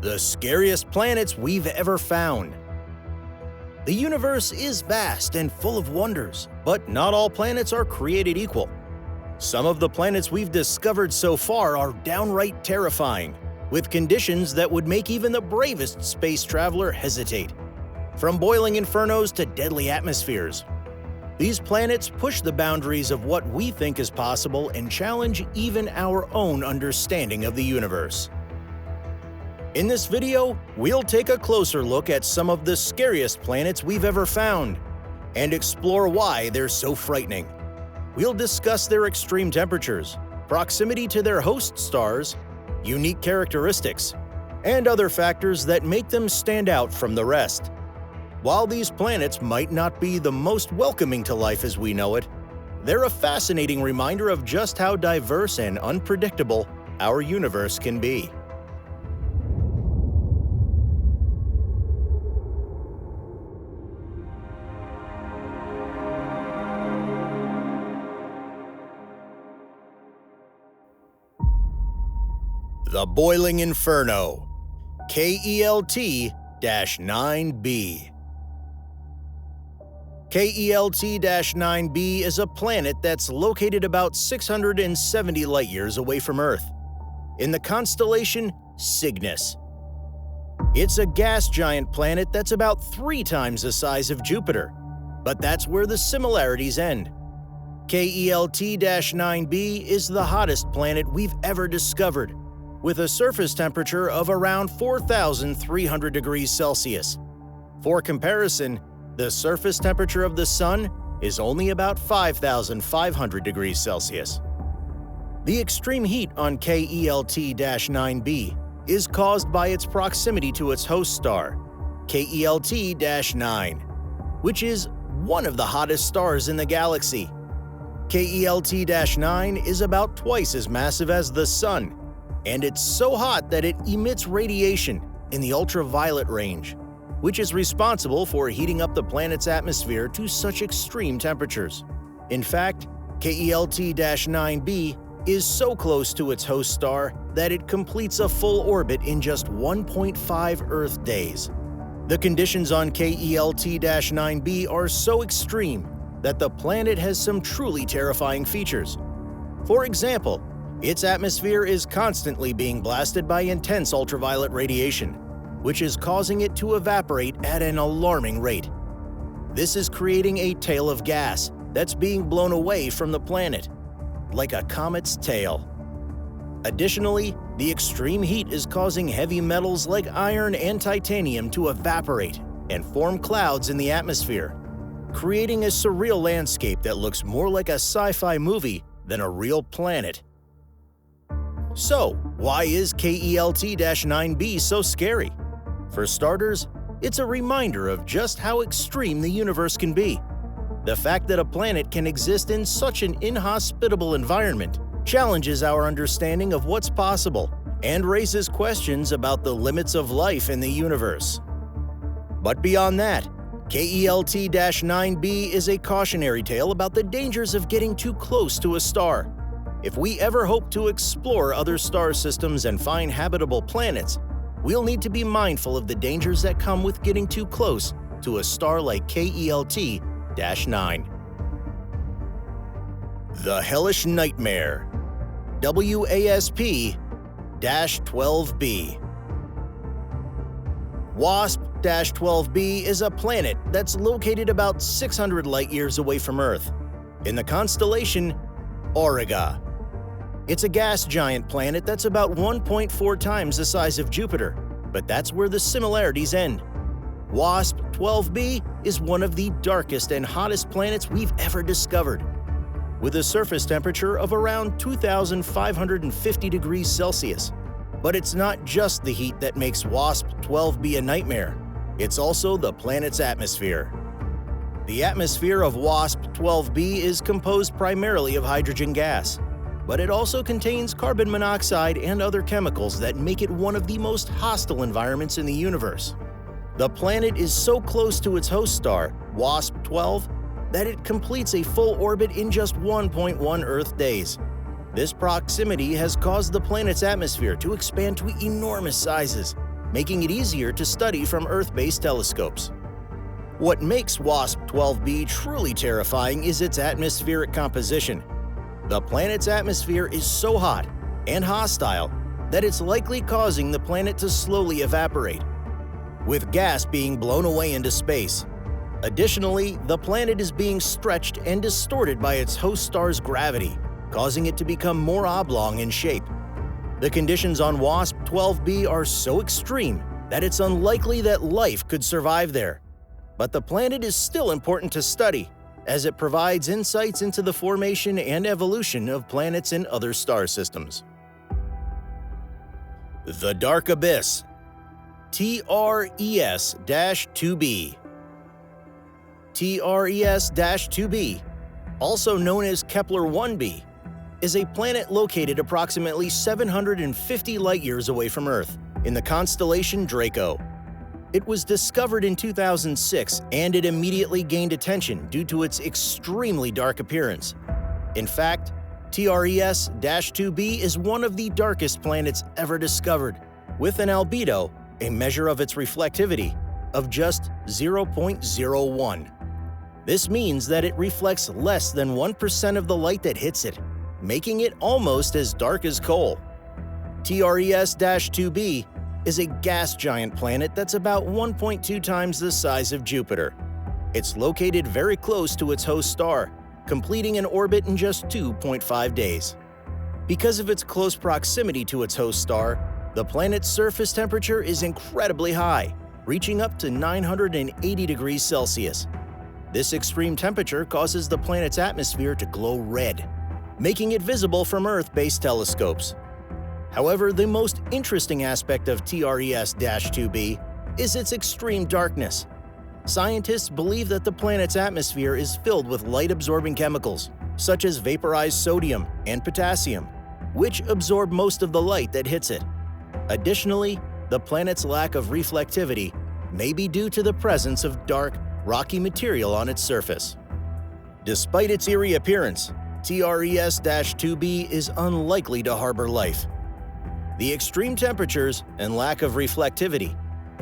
The scariest planets we've ever found. The universe is vast and full of wonders, but not all planets are created equal. Some of the planets we've discovered so far are downright terrifying, with conditions that would make even the bravest space traveler hesitate. From boiling infernos to deadly atmospheres, these planets push the boundaries of what we think is possible and challenge even our own understanding of the universe. In this video, we'll take a closer look at some of the scariest planets we've ever found and explore why they're so frightening. We'll discuss their extreme temperatures, proximity to their host stars, unique characteristics, and other factors that make them stand out from the rest. While these planets might not be the most welcoming to life as we know it, they're a fascinating reminder of just how diverse and unpredictable our universe can be. The Boiling Inferno, KELT-9b. KELT-9b is a planet that's located about 670 light-years away from Earth, in the constellation Cygnus. It's a gas giant planet that's about 3 times the size of Jupiter, but that's where the similarities end. KELT-9b is the hottest planet we've ever discovered, with a surface temperature of around 4,300 degrees Celsius. For comparison, the surface temperature of the Sun is only about 5,500 degrees Celsius. The extreme heat on KELT-9b is caused by its proximity to its host star, KELT-9, which is one of the hottest stars in the galaxy. KELT-9 is about twice as massive as the Sun, and it's so hot that it emits radiation in the ultraviolet range, which is responsible for heating up the planet's atmosphere to such extreme temperatures. In fact, KELT-9b is so close to its host star that it completes a full orbit in just 1.5 Earth days. The conditions on KELT-9b are so extreme that the planet has some truly terrifying features. For example, its atmosphere is constantly being blasted by intense ultraviolet radiation, which is causing it to evaporate at an alarming rate. This is creating a tail of gas that's being blown away from the planet, like a comet's tail. Additionally, the extreme heat is causing heavy metals like iron and titanium to evaporate and form clouds in the atmosphere, creating a surreal landscape that looks more like a sci-fi movie than a real planet. So, why is KELT-9b so scary? For starters, it's a reminder of just how extreme the universe can be. The fact that a planet can exist in such an inhospitable environment challenges our understanding of what's possible and raises questions about the limits of life in the universe. But beyond that, KELT-9b is a cautionary tale about the dangers of getting too close to a star. If we ever hope to explore other star systems and find habitable planets, we'll need to be mindful of the dangers that come with getting too close to a star like KELT-9. The Hellish Nightmare, WASP-12b. WASP-12b is a planet that's located about 600 light-years away from Earth, in the constellation Auriga. It's a gas giant planet that's about 1.4 times the size of Jupiter, but that's where the similarities end. WASP-12b is one of the darkest and hottest planets we've ever discovered, with a surface temperature of around 2,550 degrees Celsius. But it's not just the heat that makes WASP-12b a nightmare, it's also the planet's atmosphere. The atmosphere of WASP-12b is composed primarily of hydrogen gas, but it also contains carbon monoxide and other chemicals that make it one of the most hostile environments in the universe. The planet is so close to its host star, WASP-12, that it completes a full orbit in just 1.1 Earth days. This proximity has caused the planet's atmosphere to expand to enormous sizes, making it easier to study from Earth-based telescopes. What makes WASP-12b truly terrifying is its atmospheric composition. The planet's atmosphere is so hot and hostile that it's likely causing the planet to slowly evaporate, with gas being blown away into space. Additionally, the planet is being stretched and distorted by its host star's gravity, causing it to become more oblong in shape. The conditions on WASP-12b are so extreme that it's unlikely that life could survive there. But the planet is still important to study, as it provides insights into the formation and evolution of planets in other star systems. The Dark Abyss, TRES-2b. TRES-2b, also known as Kepler-1b, is a planet located approximately 750 light-years away from Earth, in the constellation Draco. It was discovered in 2006, and it immediately gained attention due to its extremely dark appearance. In fact, TRES-2b is one of the darkest planets ever discovered, with an albedo, a measure of its reflectivity, of just 0.01. This means that it reflects less than 1% of the light that hits it, making it almost as dark as coal. TRES-2b is a gas giant planet that's about 1.2 times the size of Jupiter. It's located very close to its host star, completing an orbit in just 2.5 days. Because of its close proximity to its host star, the planet's surface temperature is incredibly high, reaching up to 980 degrees Celsius. This extreme temperature causes the planet's atmosphere to glow red, making it visible from Earth-based telescopes. However, the most interesting aspect of TRES-2b is its extreme darkness. Scientists believe that the planet's atmosphere is filled with light-absorbing chemicals, such as vaporized sodium and potassium, which absorb most of the light that hits it. Additionally, the planet's lack of reflectivity may be due to the presence of dark, rocky material on its surface. Despite its eerie appearance, TRES-2b is unlikely to harbor life. The extreme temperatures and lack of reflectivity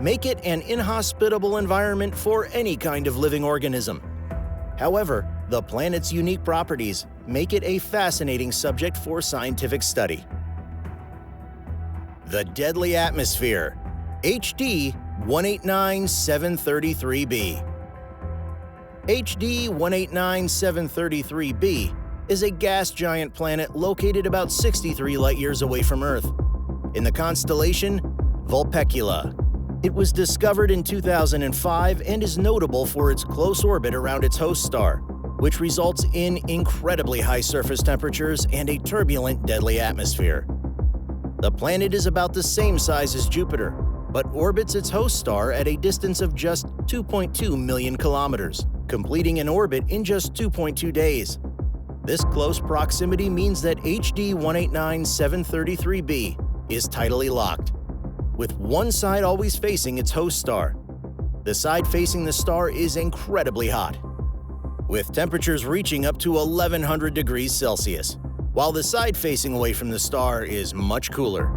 make it an inhospitable environment for any kind of living organism. However, the planet's unique properties make it a fascinating subject for scientific study. The Deadly Atmosphere, HD 189733b. HD 189733b is a gas giant planet located about 63 light-years away from Earth, in the constellation Vulpecula. It was discovered in 2005 and is notable for its close orbit around its host star, which results in incredibly high surface temperatures and a turbulent, deadly atmosphere. The planet is about the same size as Jupiter, but orbits its host star at a distance of just 2.2 million kilometers, completing an orbit in just 2.2 days. This close proximity means that HD 189733b is tidally locked, with one side always facing its host star. The side facing the star is incredibly hot, with temperatures reaching up to 1100 degrees Celsius, while the side facing away from the star is much cooler.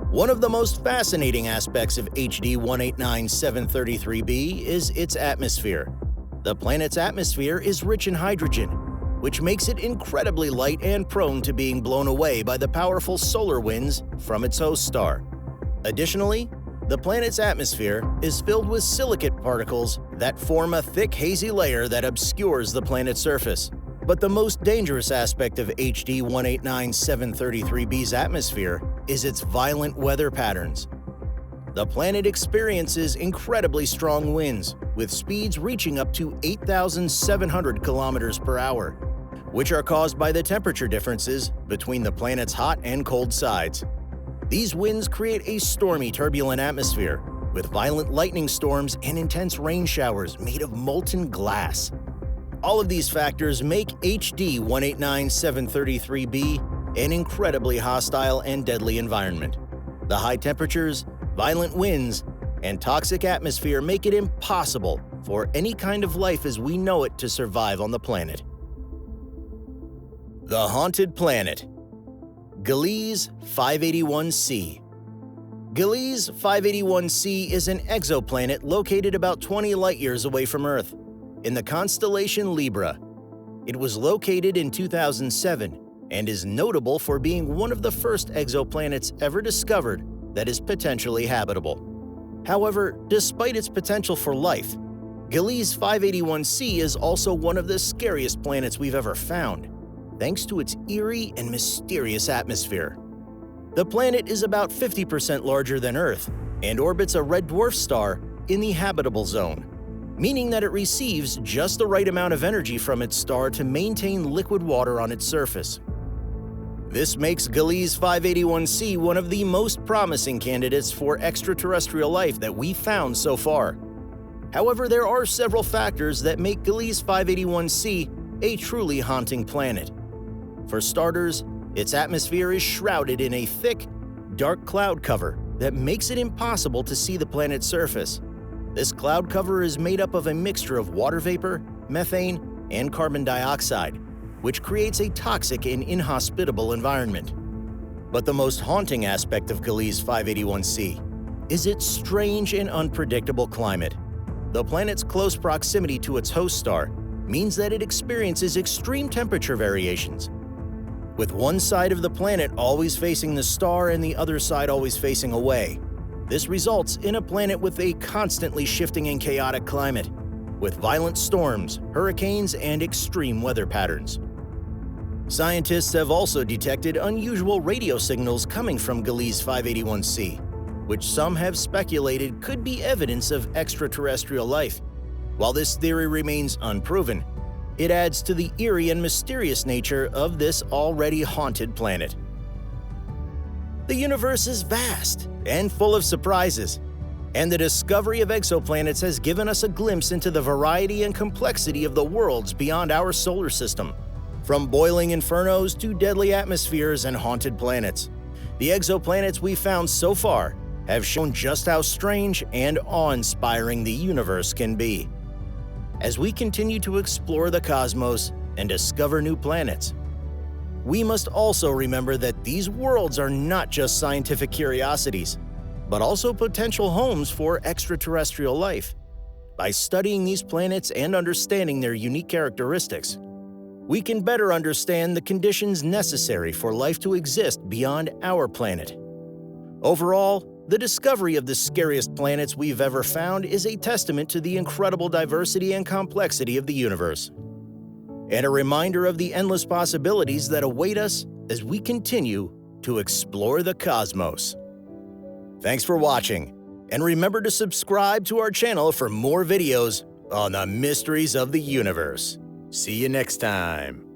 One of the most fascinating aspects of HD 189733b is its atmosphere. The planet's atmosphere is rich in hydrogen, which makes it incredibly light and prone to being blown away by the powerful solar winds from its host star. Additionally, the planet's atmosphere is filled with silicate particles that form a thick, hazy layer that obscures the planet's surface. But the most dangerous aspect of HD 189733b's atmosphere is its violent weather patterns. The planet experiences incredibly strong winds, with speeds reaching up to 8,700 kilometers per hour, which are caused by the temperature differences between the planet's hot and cold sides. These winds create a stormy, turbulent atmosphere, with violent lightning storms and intense rain showers made of molten glass. All of these factors make HD 189733b an incredibly hostile and deadly environment. The high temperatures, violent winds, and toxic atmosphere make it impossible for any kind of life as we know it to survive on the planet. The Haunted Planet, Gliese 581c. Gliese 581c is an exoplanet located about 20 light-years away from Earth, in the constellation Libra. It was located in 2007 and is notable for being one of the first exoplanets ever discovered that is potentially habitable. However, despite its potential for life, Gliese 581c is also one of the scariest planets we've ever found, thanks to its eerie and mysterious atmosphere. The planet is about 50% larger than Earth and orbits a red dwarf star in the habitable zone, meaning that it receives just the right amount of energy from its star to maintain liquid water on its surface. This makes Gliese 581c one of the most promising candidates for extraterrestrial life that we've found so far. However, there are several factors that make Gliese 581c a truly haunting planet. For starters, its atmosphere is shrouded in a thick, dark cloud cover that makes it impossible to see the planet's surface. This cloud cover is made up of a mixture of water vapor, methane, and carbon dioxide, which creates a toxic and inhospitable environment. But the most haunting aspect of Gliese 581c is its strange and unpredictable climate. The planet's close proximity to its host star means that it experiences extreme temperature variations, with one side of the planet always facing the star and the other side always facing away. This results in a planet with a constantly shifting and chaotic climate, with violent storms, hurricanes, and extreme weather patterns. Scientists have also detected unusual radio signals coming from Gliese 581c, which some have speculated could be evidence of extraterrestrial life. While this theory remains unproven, it adds to the eerie and mysterious nature of this already haunted planet. The universe is vast and full of surprises, and the discovery of exoplanets has given us a glimpse into the variety and complexity of the worlds beyond our solar system. From boiling infernos to deadly atmospheres and haunted planets, the exoplanets we've found so far have shown just how strange and awe-inspiring the universe can be. As we continue to explore the cosmos and discover new planets, we must also remember that these worlds are not just scientific curiosities, but also potential homes for extraterrestrial life. By studying these planets and understanding their unique characteristics, we can better understand the conditions necessary for life to exist beyond our planet. Overall, the discovery of the scariest planets we've ever found is a testament to the incredible diversity and complexity of the universe, and a reminder of the endless possibilities that await us as we continue to explore the cosmos. Thanks for watching, and remember to subscribe to our channel for more videos on the mysteries of the universe. See you next time.